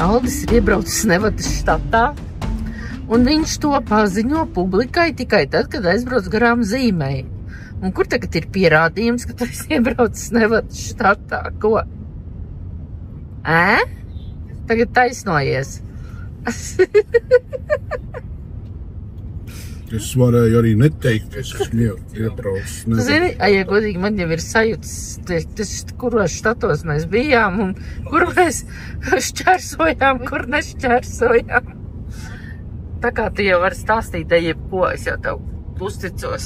Aldis ir iebraucis Nevadas štatā, un viņš to paziņo publikai tikai tad, kad aizbrauc garām zīmei. Un kur tagad ir pierādījums, ka tu esi iebraucis Nevadas štatā? Ko? Tagad taisnojies. Es varēju arī neteikt, ka es esmu iebraucis. Tu zini, ja godīgi, man jau ir sajūtas, kuros štatos mēs bijām un kur mēs šķērsojām, kur nešķērsojām. Tā kā tu jau vari stāstīt, jebko, es jau tev uzticos.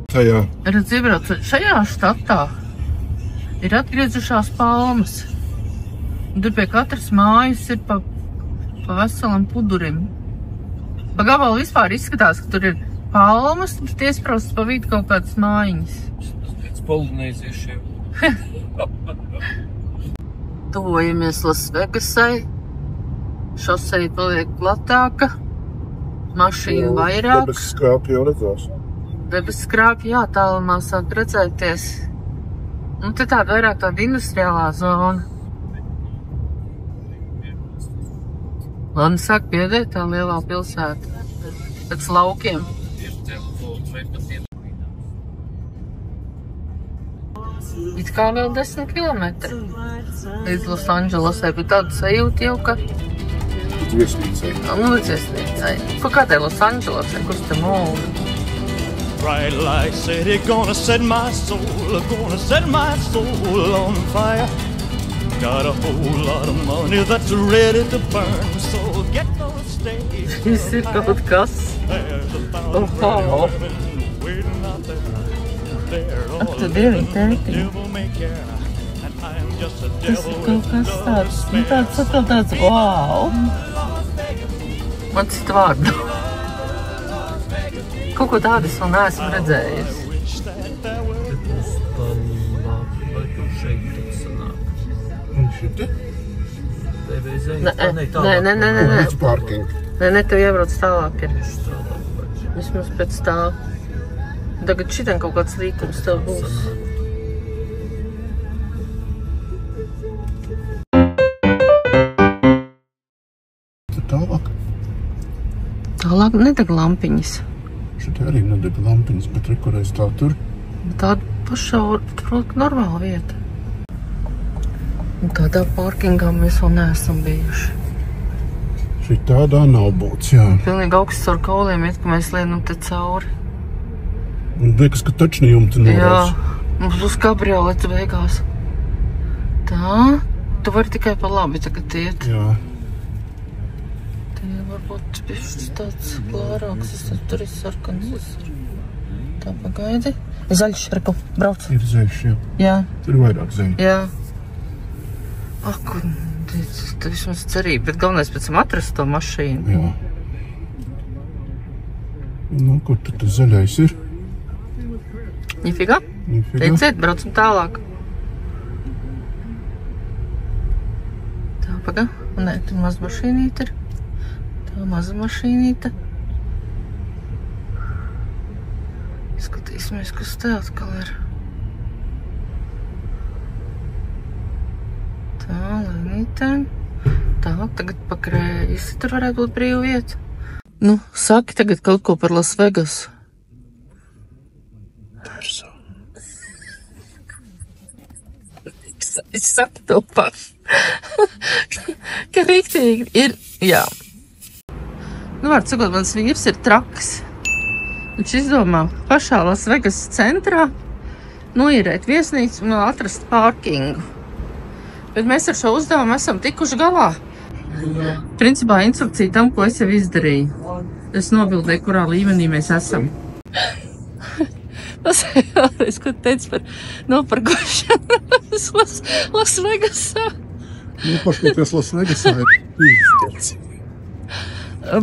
Tajā. Redz, iebraucot šajā štatā ir atgriezušās palmas. Un tur pie katras mājas ir pa veselam pudurim. Pa gabalu vispār izskatās, ka tur ir palmas, tad iespraustas pa vidu kaut kādas mājiņas. Pēc polinēziešiem. Tuvojamies Lasvegasai. Šoseja paliek platāka. Mašīnu vairāk. Debes skrāpji jau redzās. Debes skrāpji, jā, tālumā sāk redzēties. Nu, te tāda vairāk tāda industriālā zona. Lana sāk piedēt tā lielā pilsēta pēc laukiem. It kā vēl 10 kilometri līdz Losandželosai, bet tāda sajūta jau, ka... Līdz viesnīcai. Nu, līdz viesnīcai. Ko kādai Losandželosai, kurš te mūli? Bright light city, gonna set my soul on fire. Got a whole lot of money that's ready to burn, so get those stays. Šis ir kaut kas. Oho. Tad ir viņa tētiņa. Tas ir kaut kas tāds, nu tāds atkal tāds, wow. Man citu vārdu. Kaut ko tādu es vēl neesmu redzējis. Nē. Nē, tev jābrauc tālāk ir. Vismaz pēc tā. Tagad šitam kaut kāds līkums tev būs. Tur tālāk? Tālāk nedeg lampiņas. Šeit arī nedeg lampiņas, bet rekurēs tā tur. Tāda pašaur, normāla vieta. Tādā parkingā mēs vēl neesam bijuši. Šeit tādā nav būts, jā. Pilnīgi augsts ar kauliem iet, ka mēs lienam te cauri. Un liekas, ka tačni jumti norās. Jā, mums būs kabriolete beigās. Tā, tu vari tikai pa labi tagad iet. Jā. Te varbūt bišķis tāds klārāks, tur ir sarkans. Tā pagaidi. Zaļš, Reku, brauc. Ir zaļš, jā. Jā. Tur ir vairāk zaļi. Jā. Ak, tā vismaz cerība, bet galvenais pēc tam atrast to mašīnu. Jā. Nu, kur tad tas zaļais ir? Nifigā? Teiciet, braucam tālāk. Tā, pagā. Nē, tur maz mašīnīte ir. Tā maza mašīnīte. Skatīsimies, kas te atkal ir. Tā, lēnītēm. Tā, tagad pa kreisi tur varētu būt brīva vieta. Nu, saki tagad kaut ko par Las Vegasu. Es saku to pašu. Ka riktīgi ir, jā. Nu, var sakot, mans vīrs ir traks. Viņš izdomā pašā Las Vegas centrā noīrēt viesnīcu un atrast parkingu. Bet mēs ar šo uzdevumu esam tikuši galā. Principā instrukcija tam, ko es jau izdarīju. Es nobildēju, kurā līmenī mēs esam. Tas vēlreiz, ko teicu par noparkošanu Las Vegasā. Noparkoties Las Vegasā ir pīstets.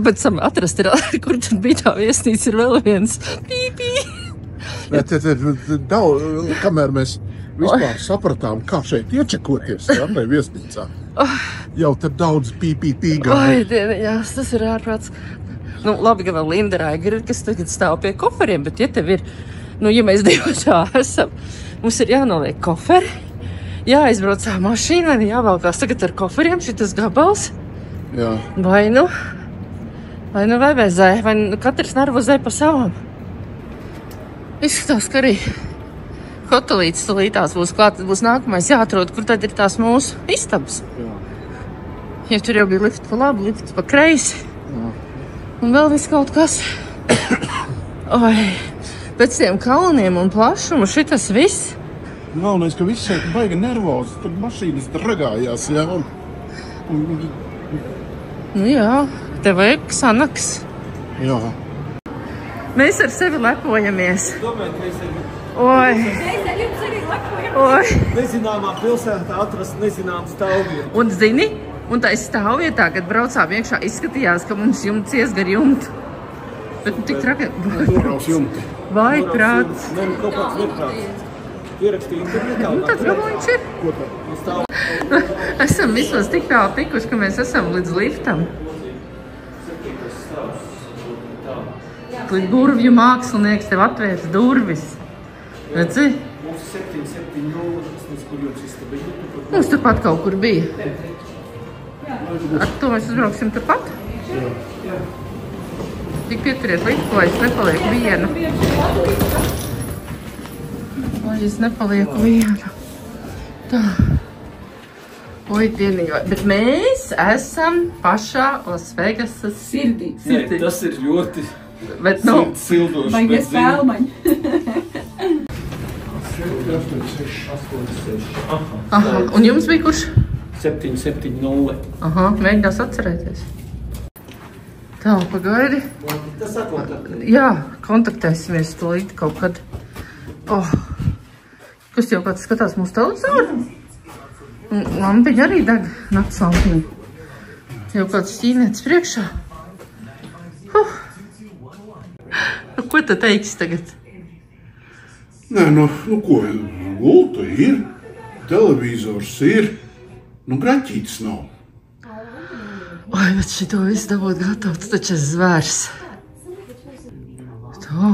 Bet atrast ir, kur tad bija tā viesnīca, ir vēl viens pīpī. Kamēr mēs vispār sapratām, kā šeit iečekoties, tai viesnīcā, jau te daudz pīpī gāja. Oi, dieniņās, tas ir ārprāts. Nu, labi, ka vēl Linda Raiger ir, kas tagad stāv pie koferiem, bet ja tev ir, nu, ja mēs divi tā esam, mums ir jānoliek koferi, jāizbrauc mašīna, jāvalkās tagad ar koferiem šitas gabals. Jā. Vai vēzē, vai katrs nervozē pa savam. Izskatās, ka arī hotelītes tulītās būs klāt, būs nākamais jāatrod, kur tad ir tās mūsu istabas. Jā. Ja tur jau bija lifts pa labi, lifts pa kreisi. Jā. Un vēl viss kaut kas. Oi, pēc tiem kalniem un plašumu šitas viss. Galvenais, ka viss šeit baigi nervozi, tad mašīnas dragājās, jā. Nu jā, tev vajag sanaks. Jā. Mēs ar sevi lepojamies. Domāju, ka es arī Oi. nezināmā pilsētā atrast nezināmu stāvvietu. Un zini, un tā stāvvietā, kad braucām iekšā, izskatījās, ka mums jumts iesgar jumtu. Bet nu tik traki. Noraus jumti. Vai prāts. Ne, kaut kāds neprāts. Ierakstīju internetā. Nu tad gabaliņš ir. Ko tā? Esam vismaz tik tālu tikuši, ka mēs esam līdz liftam. Līdz durvju mākslinieks tev atvērs durvis. Redzi? Mums 770, kur jums izstabīja. Mums turpat kaut kur bija. Ar to mēs uzbrauksim turpat? Jā. Tik pieturiet līdzi, lai es nepalieku viena. Lai es nepalieku viena. Tā. Oi, dieniņ. Bet mēs esam pašā Lasvegasas sirdī. Tas ir ļoti Bet, nu, sildoši. Baigies pēlmaņi. 786. aha, un jums bija kurš? 770. Aha, mēģinās atcerēties. Tā, pagaidi. Tas sakontaktē. Jā, kontaktēsimies to līdzi kaut kad. Oh, kas jau kāds skatās mūsu televizoru? Lampiņa arī deg, nakts lampiņa. Jau kāds ķīnietis priekšā. Nu, ko tu teiksi tagad? Nē, nu ko, gulta ir, televizors ir, nu graķītis nav. Oi, bet šito visu dabūt gatavu, tu taču esi zvērs. Tā,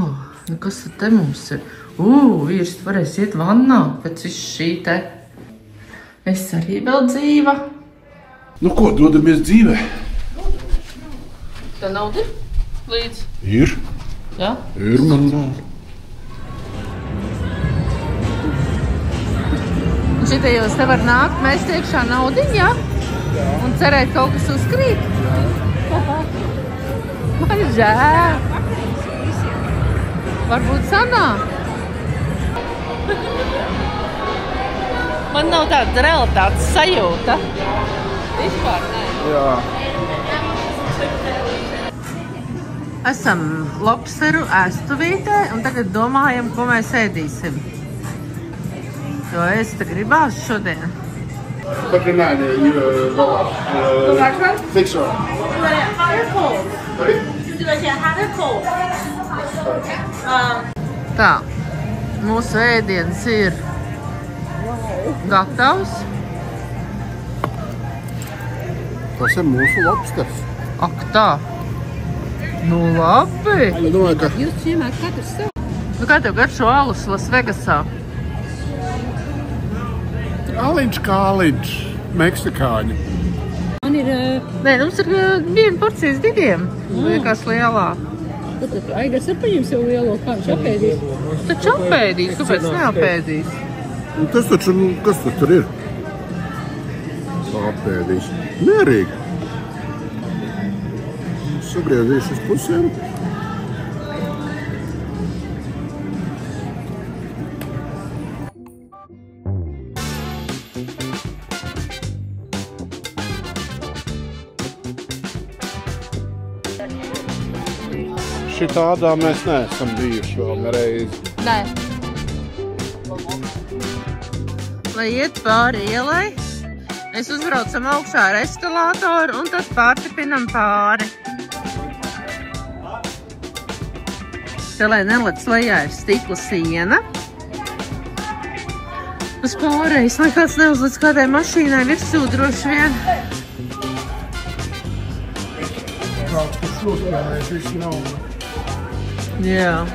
nu kas tad te mums ir? Vīrs, tu varēsi iet vannā pēc visu šī te. Es arī vēl dzīva. Nu ko, dodamies dzīvē? Tev nauda ir līdz? Ir. Jā? Ir man nav. Un šitie jūs te var nākt, mēs iekšā naudiņu, jā? Un cerēt kaut kas uzkrīt? Man žēl. Varbūt sanāk. Man nav tāda realitātes sajūta. Vispār nē. Jā. Esam lobsteru ēstuvītē un tagad domājam, ko mēs ēdīsim. Jo es te gribās šodien. But the night, fix her. Tā, mūsu ēdiens ir gatavs. Tas ir mūsu lobsters. Ak tā. Nu labi. Es domāju, ka Jūs iemāk katrs sev. Nu kā tev garšo alus Lasvegasā? aliņš kā aliņš, meksikāņi. Man ir... Nē, mums ir viena porcijas diviem. Liekas lielā. Tad Aigars ir paņems jau lielo, kā viņš apēdīs. Taču apēdīs, kāpēc neapēdīs? Un tas taču, nu, kas tur ir? Apēdīs. Mierīgi. Sagriezīšu uz pusēm. Šitādā mēs neesam bijuši vēl nereizi. Nē. Lai iet pāri ielai, mēs uzbraucam augšā ar eskalātoru un tad pārtipinam pāri. Te, lai nelec lejā, ir stikla siena. Uz pārējais, lai kāds neuzlic kādai mašīnai virsū droši vien. Kāds tur šūspēlēs visu naudu. Jā.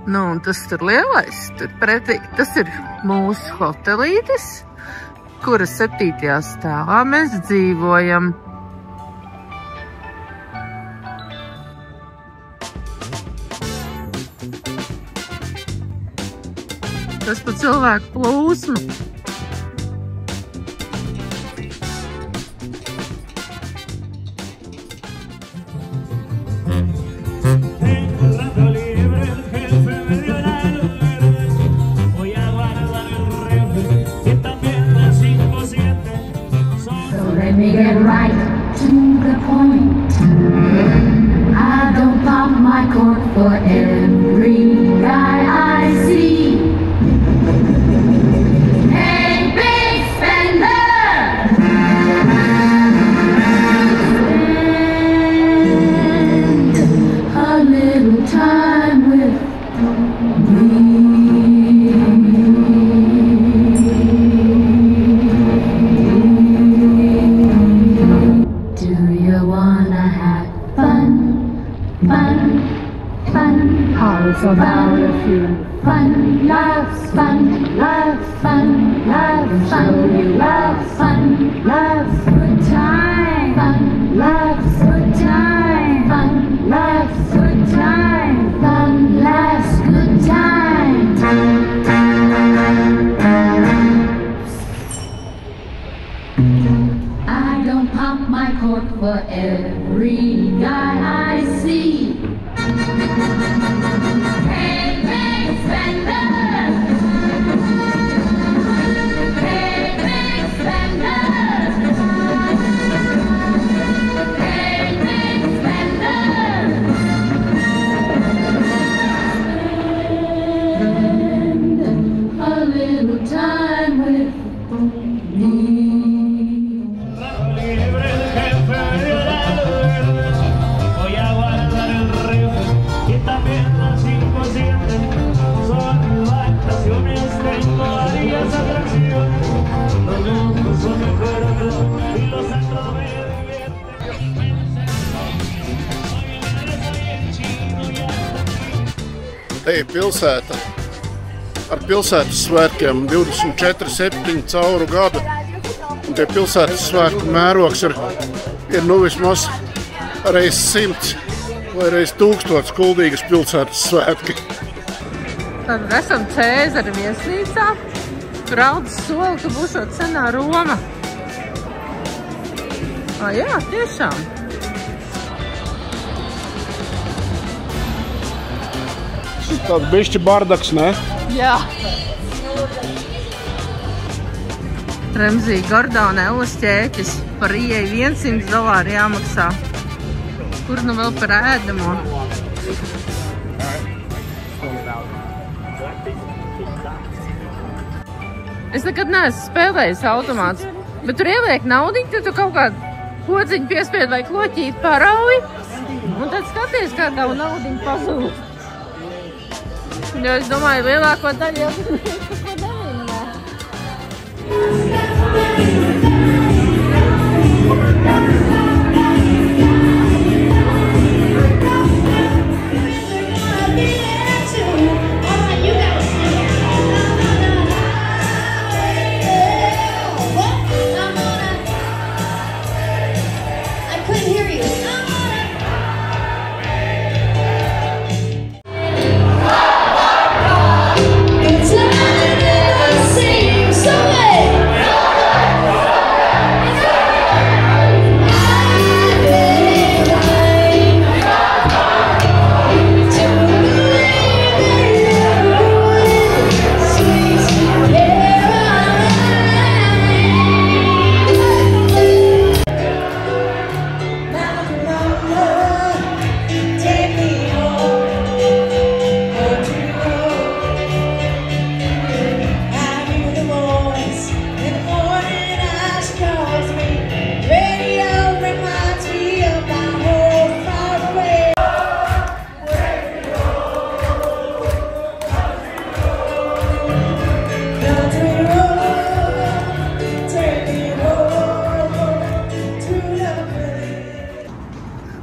Nu, un tas tur lielais, tur pretī, tas ir mūsu hotelītis, kura 7. stāvā mēs dzīvojam. Tas pa cilvēku plūsmu. Let me get right to the point. I don't pop my cork for every guy I see. Hey, big spender! Spend a little time with How about a few fun, love, fun, love, fun, love, fun, love, fun, love, good time, fun, love, good time, fun, love, good time, fun, last good time. I don't pop my cork for every guy I see. Hey, big spender! Hey, big spender! Hey, big spender! Spend a little time with me. Te ir pilsēta ar pilsētas svētkiem 24/7 cauru gadu. Un tie pilsētas svētku mērogs ir nu vismaz reiz 100 vai reiz 1000 kuldīgas pilsētas svētki. Tad esam Cēzara viesnīcā, kur Aldis sola, ka būšot senā Roma. Jā, tiešām. Tāds bišķi bardaks, ne? Jā. Remzī Gordona Elas ķēķis par ieeju $100 jāmaksā. Kur nu vēl par ēdamo? Es nekad neesmu spēlējis automāts, bet tur ieliek naudiņu, tad tu kaut kādu podziņu piespied vai kloķīt parauji, un tad skaties, kā tavu naudiņu pazūd. Jo es domāju, lielāko daļu jau ko neviņā.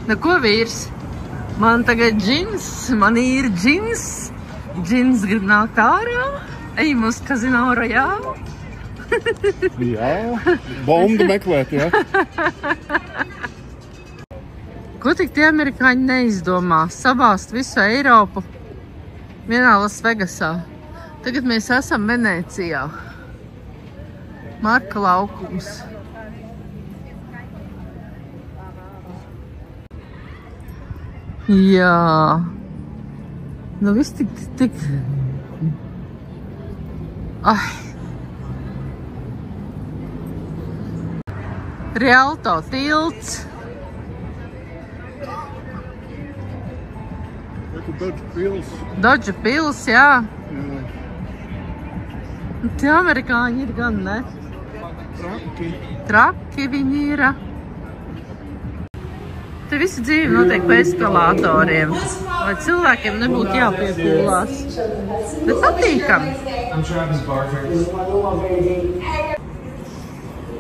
Nu, ko vīrs? Man tagad džins, man ir džins, Džins grib nākt ārā, ejam uz Casino Royale. Jā, bombu meklēt, jā. Ko tik tie amerikāņi neizdomā? Sabāst visu Eiropu vienā Lasvegasā. Tagad mēs esam Venecijā. Marka laukums. Jā. Nu viss tik... Ai. Rialto tilts. Dodža pils, jā. Tie amerikāņi ir gan, ne? Traki viņi ir. Te visi dzīve notiek pa eskalātoriem, lai cilvēkiem nebūtu jāpiepūlās. Bet patīkami.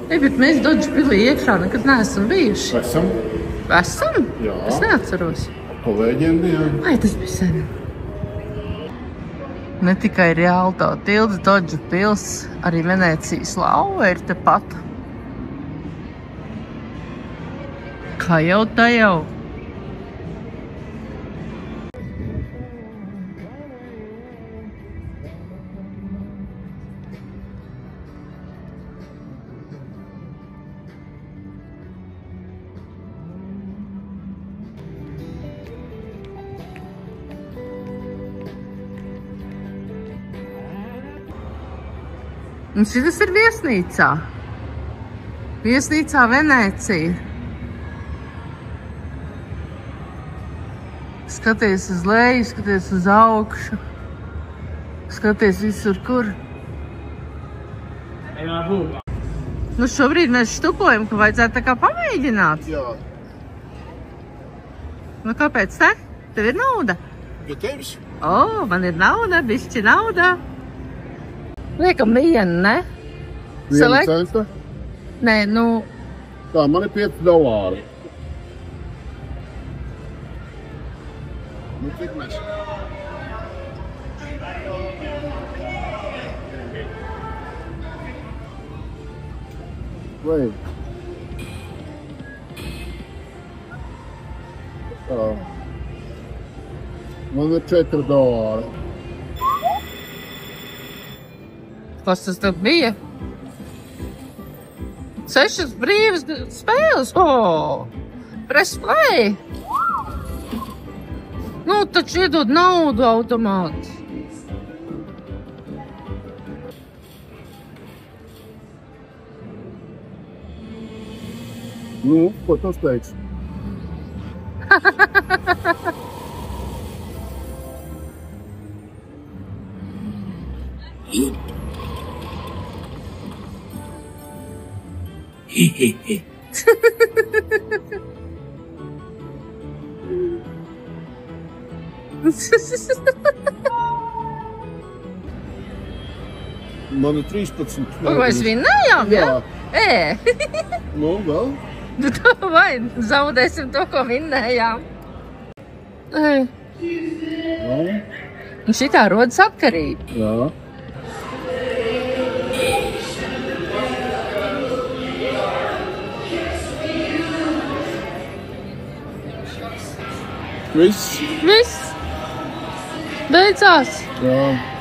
Ei, bet mēs Dodža pilī iekšā nekad neesam bijuši. Esam? Esam? Jā. Es neatceros. Pa leģendiem. Ai, tas bija sen. Ne tikai Rialto tilts, Dodža pils, arī Venecijas lauva ir tepat. Kā jau tā jau. Un šitas ir viesnīcā. Viesnīcā Venecija. Skaties uz leju, skaties uz augšu. Skaties visur, kur. Nu šobrīd mēs štupojam, ka vajadzētu tā kā pamēģināt. Jā. Nu kāpēc te? Tev ir nauda? Ja tevis? O, man ir nauda, bišķi nauda. Liekam vienu, ne? Viena centa? Nē, nu... Tā, man ir $5. Nu, cik mēs? Vai? Tā. Man ir $4. Kas tas tad bija? 6 brīvas spēles. O! Press play! Nu, taču iedod naudu automāti. Nu, ko tas teiks? Man ir 13. Mēs vinnējām, ja? Nu, vēl? Nu, tā vai zaudēsim to, ko vinnējām. Un šitā rodas atkarība. Jā. Viss? Viss. Beidzās. Jā.